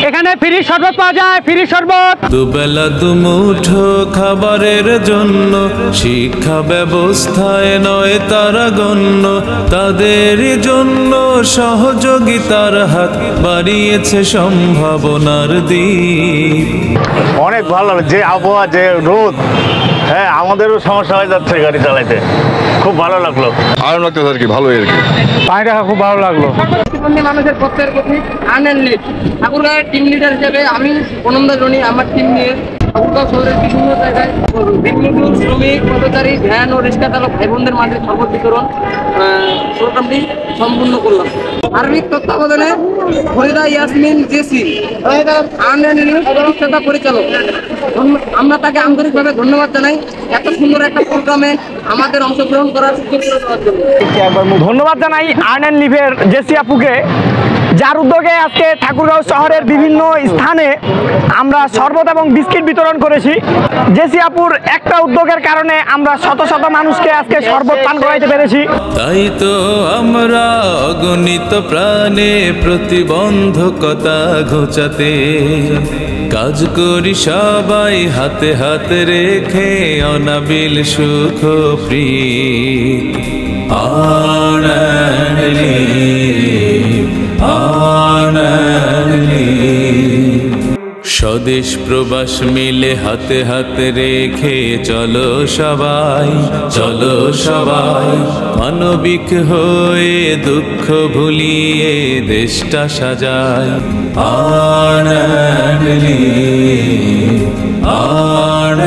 এখানে ফ্রি শরবত পাওয়া যায়, ফ্রি শরবত। দুবেলা দুমুঠো খাবারের জন্য শিক্ষা ব্যবস্থায় নয় তারা গণ্য, তাদের জন্য সহযোগিতার হাত বাড়িয়েছে সম্ভাবনার দিক। অনেক ভালো, যে আবহাওয়া, যে রোদ, হ্যাঁ আমাদেরও সমস্যা হয়ে যাচ্ছে গাড়ি চালাইতে। খুব ভালো লাগলো, আরাম লাগতেছে আর কি, ভালোই আর কি। পানিটা খুব ভালো লাগলো। মানুষের প্রত্যেকের প্রতি আনন্দিত। ঠাকুরগাঁয়ের টিম লিডার হিসেবে আমি অনন্দ জনি আমার টিম নিয়ে ঠাকুরগাঁও শহরের বিভিন্ন জায়গায় দিনমজুর, শ্রমিক, পথচারী, ভ্যান ও রিক্সা চালক ভাই বোনদের মাঝে শরবত বিতরণ প্রোগ্রামটি সম্পূর্ণ করলাম। সার্বিক তত্ত্বাবধানে ফরিদা ইয়াসমিন জেসি প্রতিষ্ঠাতা পরিচালক, আমরা তাকে আন্তরিকভাবে ধন্যবাদ জানাই এত সুন্দর একটা প্রোগ্রামে আমাদের অংশগ্রহণ করার সুযোগ করে দেওয়ার জন্য। ধন্যবাদ জানাই আর্ন অ্যান্ড লিভের জেসি আপুকে, যার উদ্যোগে আজকে ঠাকুরগাঁও শহরের বিভিন্ন স্থানে আমরা শরবত এবং বিস্কিট বিতরণ করেছি। জেসি আপুর একটা উদ্যোগের কারণে আমরা শত শত মানুষকে আজকে শরবত পান করাইতে পেরেছি। তাই তো আমরা অগণিত প্রাণে প্রতিবন্ধকতা ঘোচাতে কাজ করি সবাই হাতে হাতে রেখে অনাবিল সুখ প্রীত। Earn and live, earn and live. স্বদেশ প্রবাস মিলে হাতে হাতে রেখে চলো সবাই, চলো সবাই মানবিক হয়ে দুঃখ ভুলিয়ে দেশটা সাজায়। Earn and live, earn